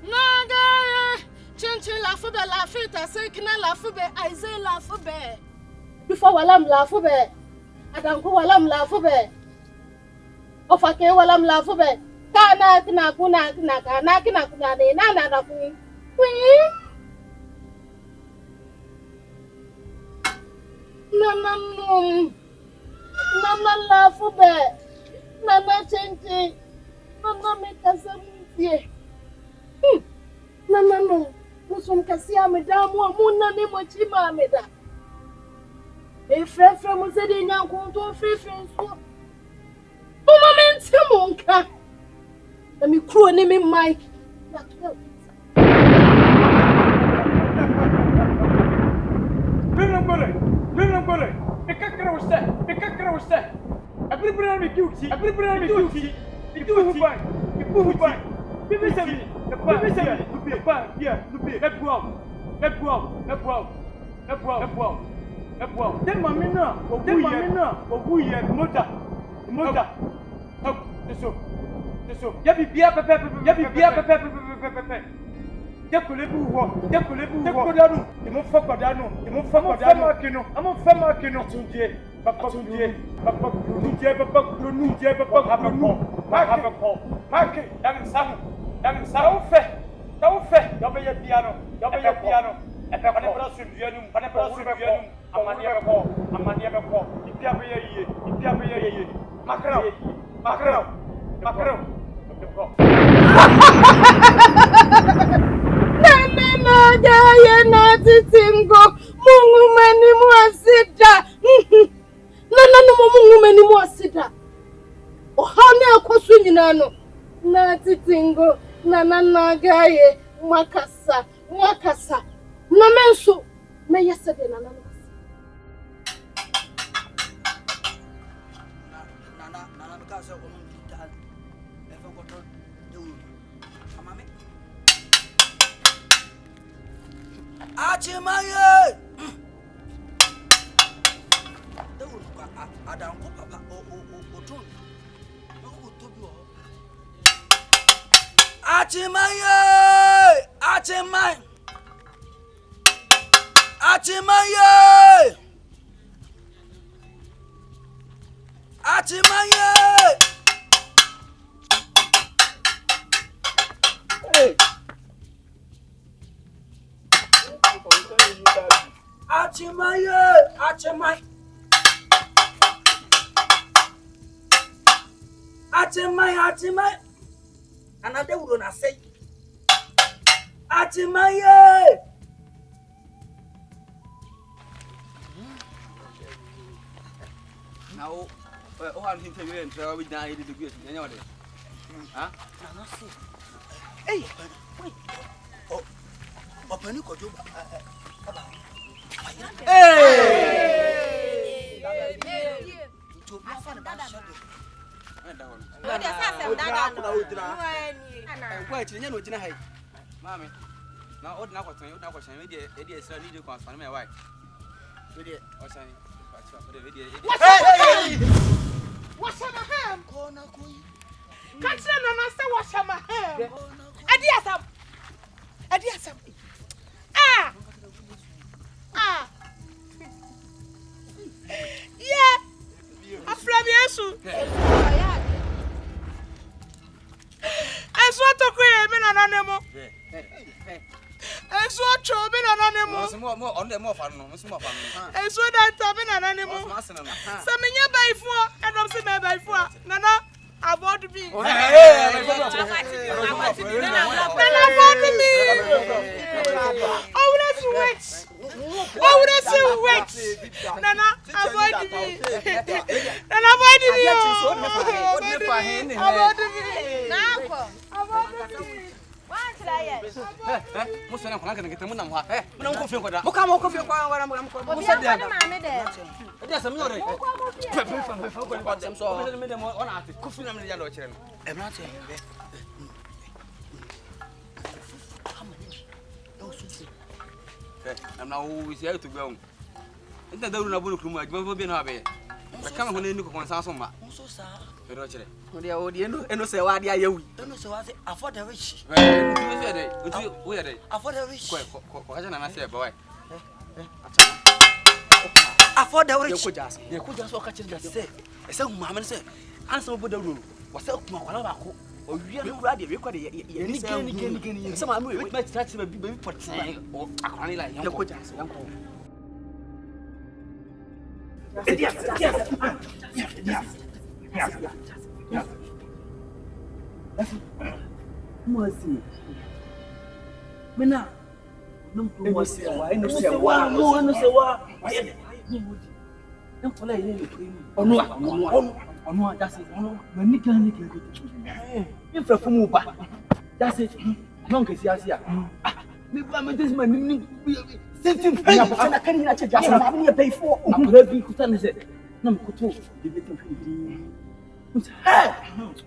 Naga, Chinchi Lafube, Lafita, Sekina Lafube, I say Lafube. Before Walam Lafube, Adanku Walam Lafube. Ofa K Walam Lafube. Kana Kuna Nana Queen. Nana Lafube. Nana Chinchi. Nana Mekasam. No. Musum kasia medamu amuna ni mochima meda. E frefre mo se de nyanko to frefre so. O moment monka. Na mi kro ni mi mic. Bele. E kakra wo se. Abribra mi duty. Bibi sabi. The bar, yeah, let's go. Then Mamina, Obuya, Mota. Oh, the soap. Yabi Bia Pepe. Yakulebu, the Mofakadano, I'm a family cannot do Papa, piano. E per fare sul piano, a maniera po. Il piabe. Macro. No, ya nati tingo. Mungu meni mwasida. No, mungu meni mwasida. Ohane akwasu nyinano. Nati tingo. Nana gaye mwakasa. Na menso me yesterday nana. Nana because of woman did ever got to do. Amame. Achimaye. The wood Adam Papa o John. No to be. Achimaye. Hey. Achimai. Another would not say. Achimaye. Now, I'm thinking we enter with 90 degrees. Huh? Hey, wait. Open you could do. Mammy, now old now what's my idea is I need to consult my wife. Wash my hand. Catch them and master wash my hand. Adiasam. Yeah. Afrabiasu. I saw to create me an animal. I saw Chobin an animal. More on the more fun. I saw that Tabin an animal. Some in your by 4 and I'm saying by 4. Nana, I want to be. Oh, that's wet. Nana, avoid me. Most of them can get them on what? Coffee. I'm now always here to go. And the door of the room, I will be happy. I come when you can answer. Roger. Oh, the end say what I you. Don't say what I afford the rich. Where they? Afford the rich. What I say, boy. Afford the rich. You could just walk at you say. I said, Mamma say, answer over the rule. What's up, Mamma? Oh, you are ready. You could again. Some of you might touch the baby for saying, or I like you could answer. Yes. Mercy. Mena. Não mercy. Why no say why? No say why? Why? Não falei ele. Ono just ono. Mani kan go. Me fra fumu ba. That's it. Non ke siasia. Me ba me this man ni same thing. Ya ba na kan ni na che just na me pay for. I'm ready to tell you. Na me kuto. Hey!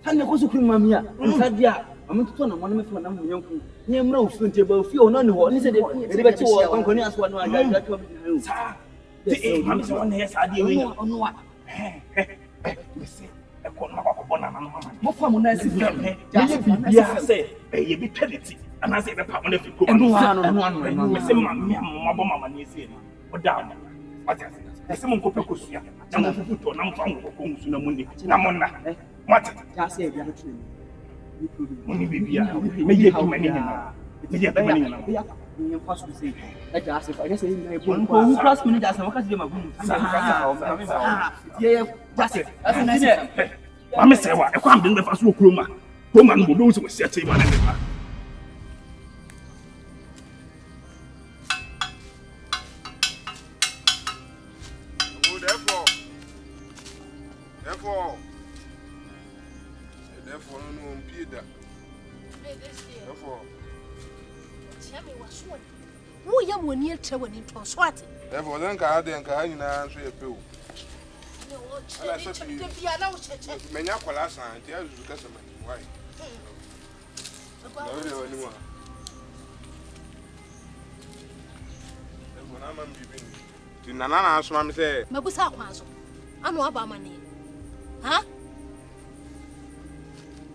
Tanya koso kuri mamia. Nsadia. Mama tuto na mwana mefa na munyanku. Nye mra ofinte ba ofi ona ne ho. Ni se de be che wo konkoni aso na aga to bi. Sa. Ti mama se wona yes ade we. Ono wa. Me se e ko na ko bona na mama. Mo fa mo na si fam he. Ye bibia se ye bi penalty. Ana se be pa mo na fi ko. Ono wa no. Me se mamia mo bo mama ni se no. O da mo. What is it? Ese mo nkope kosuya. Na mo fufuto na mfa ngo ko nsu na munni. Na monna. What? Ya se bia no tire. Muni bibia. Me ye ki mani na. Me ye ki mani na. Ni mfa so se. E ja se fa. Ese ni bo ko wu class mini ja se mo ka se ma gunu. Ye ja se. Ase na se. Ma me se wa e kwa mbe fa so kroma. Kroma no do so se che ma na me pa. Therefore, no Peter. Therefore, tell me what's what. Who you when you tell when it was what? Therefore, then I didn't answer a pill. I said, Many are last night, yes, because of my wife. Anyone. When I'm giving to Nana, as Mamma said, Mabusa, I know about money. Huh?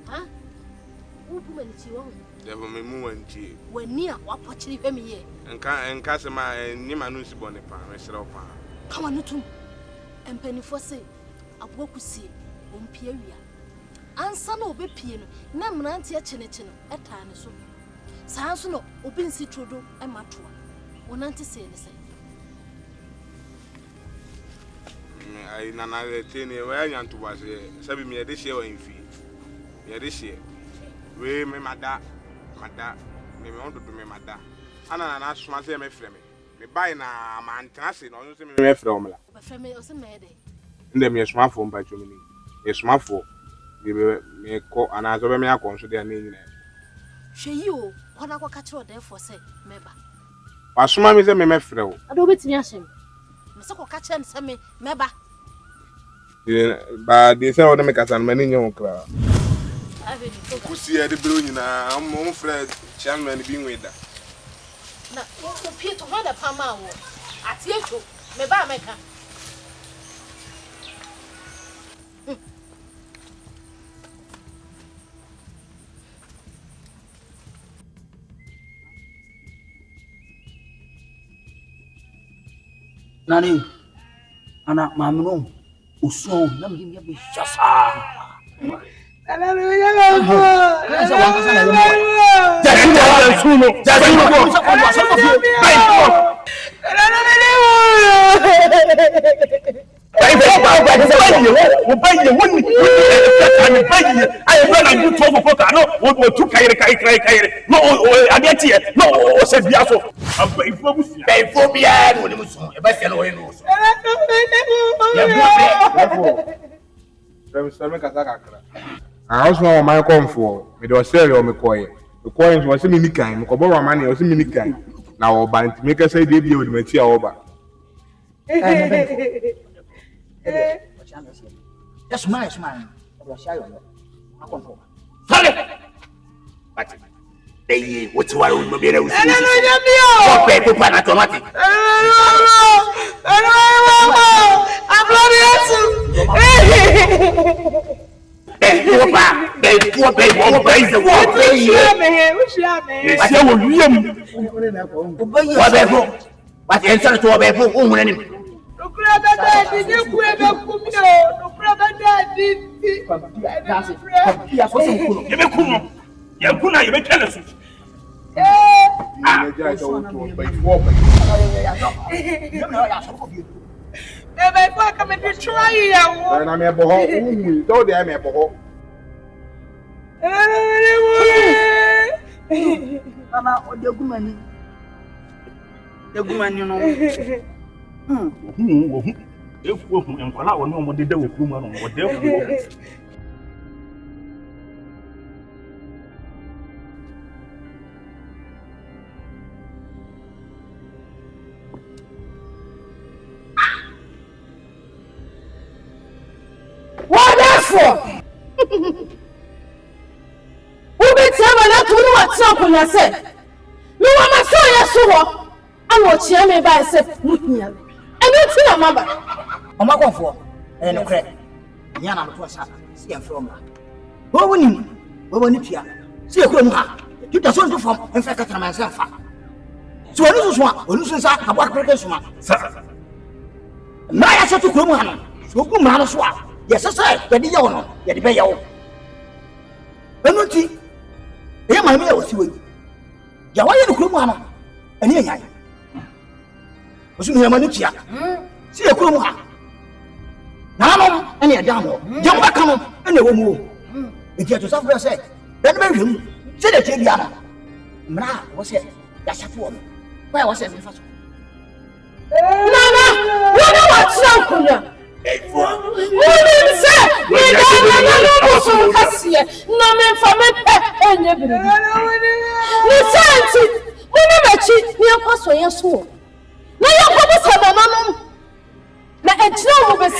Huh? Who woman is you on? Devil me moving tea. When near what watching him here. And Cassama and Nimanus Bonipan, Mr. Opa. Come on, to and penny for say, I walk with see, on Pieria. And son will be piano, Namrantia Chinechino, at time so. Sansuno, open citrodo and matua. One auntie say anything. I nana tell you where you to was a me this year in fee. Yeah, this year. We me mada, me want to do me mada. And I ask my say me frame. Me buy na man transit or you say me from la. But frame me also made. And then me smartphone by you me. A smartphone. Me call and as over me I consider their name. She you, what I catch you there for say, member. As soon as me frame. I don't bet me ashame. Mr. Catch and say me, member. But they say, I want to make us an many young crowd. We see the blue, I'm on Fred, Chairman being with that. Now, you appear to want a Pama. I tell you, me buy maker. Nani, anak mamnu, usung, nam dia be syasa. I also want my comfort. Me do sell or me coin. The coins was me kind. Me kobo money was me kind. Now bank make us say dey be with me tia over. Just smile. Sorry. But they what you are no be able to. No, people pan automatic. Yes, sir. When you know, you pay your. Penalty. Here, my meal was you. You want to come on, and here, was you money? See a crumb. Now, and a damo. Jump back on, and they will move. If you have to suffer, say, then marry him. Say the Gyata. Now, what's it? That's a form. Where was it? Nana, what's up? Women say, we don't no man for me, and you listen, we never cheat near Pastor Yasu. Now your purpose have a mamma. Now it's no over.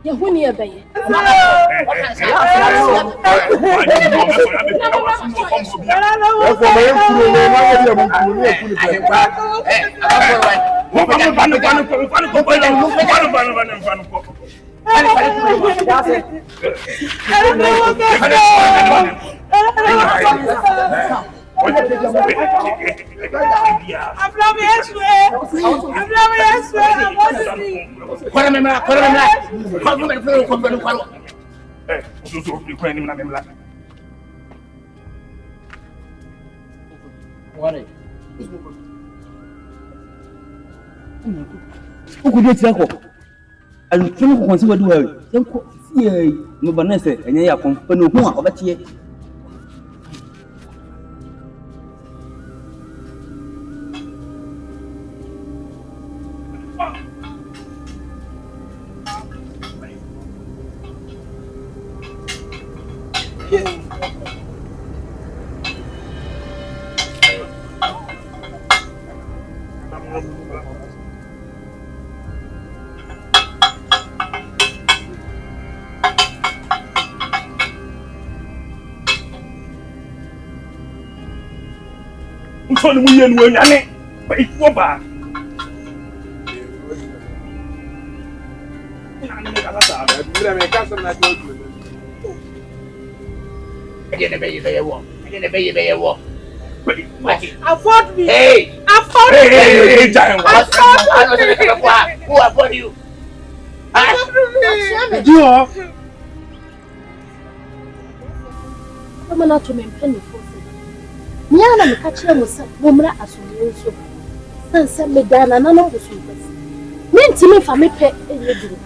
You win your bay. Who could you tell? And you consider well. No Vanessa, and you are from over here. Only we and when I pay for back. I didn't pay a walk. I didn't pay a walk. Afford me. Hey, afford me. Hey, who afford you? You are. I'm not to maintain. Nyana mkachia musa mumra asumunso sansa medana na no busuka minti me fa me pe eyedu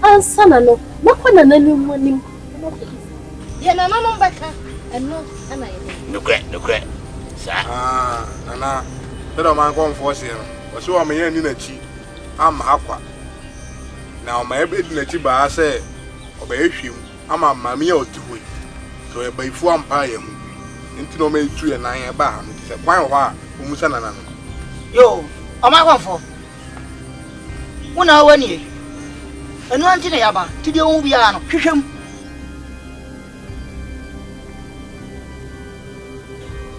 ansa na no nakwana nanu anim ye na no mbaka eno ana ye no sa nana pero man go force no wo so am ye ni na chi am akwa na o ma ebe di na chi ba se oba ehwem ama mama ye otuhu so e ba ifu ampa ye mu Intino me tree and I ba me say kwan ho a omusa nana no yo amakwafo una wani enu anti na yaba ti de won bia no hwehwem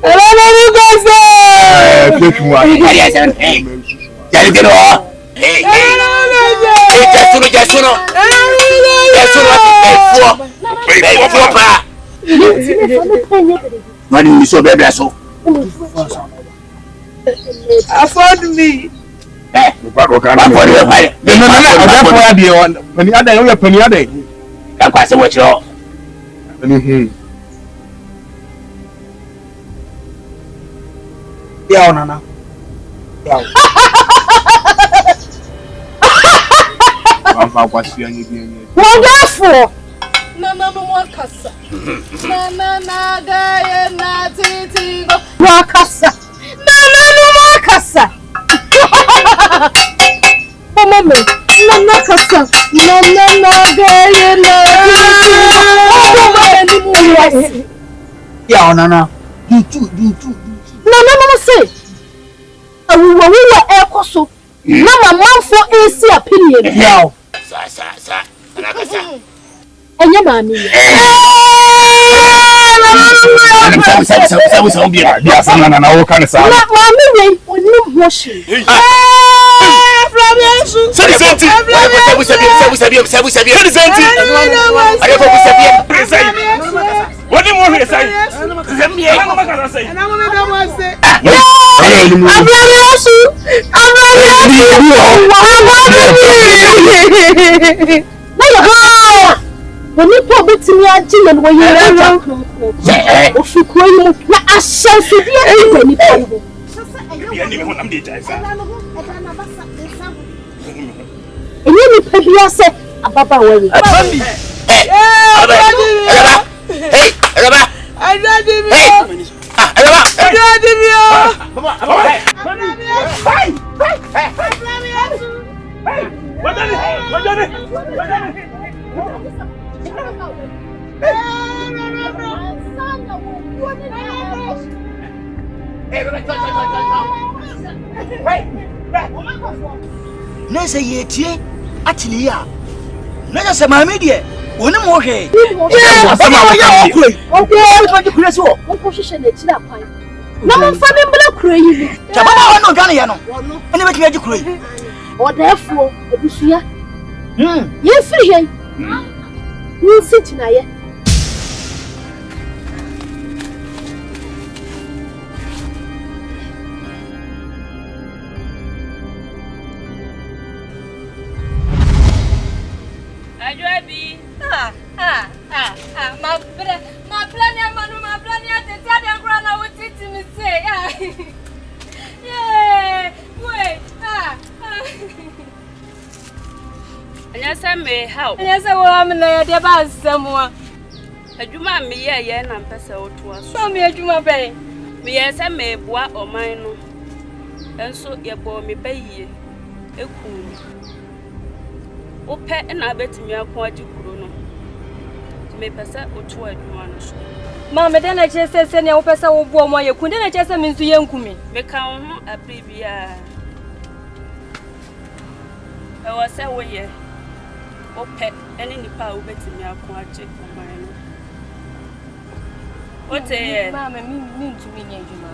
Hello you guys there hwehwa ya get on hey just no Hey, what for pa? Money is so baby so. Afford me. Eh, what can I do? Penny other, you penny other. Can't quite say what you. Yeah, Nana. Yeah. Wonderful. No more kasa. Na gaye na titi go. More kasa. No more kasa. Mama, no kasa. No gaye na titi. Yeah, Nana. Do. No say. We were air coso. No man for AC opinion. Yeah. Sa. Anakasa. Enya mami. Sa bia sana na wo kan sa. Mami we onim hoshi. Senti. What do you want to say? When you put it to me, I didn't when you if you call you, I shall see the and you maybe I said, Ababa, where Nessa yetie actually ya. Nessa se mami de. Woni mo hwe. No one family black crazy. Tabana no dwane ye no. Ene be kiyaji kuro yi. Or therefore, obusuya. Ye free here. You sit na ye. Ajuabi. My plan ya te tia dem grana wuti ti mi say. Yeah. Wait. Anya say me how. Anya say wo am na ya de ba nsam. Adwuma me ye na mpese oto aso. So me adwuma ben. Me ye say me boa oman no. Enso ye bo me bayie. Eku. Ope na betimi akon agikuro no. Me pese oto adwuma no so. Mama de na chese se ne wo pese wo bo mo ye ku de na chese me nsu ye nkumi. Me ka ho abribia. E wo se wo ye. Ope eni nipa wo betimi akon age oman no. Ote Mama mi ntumi nya adwuma.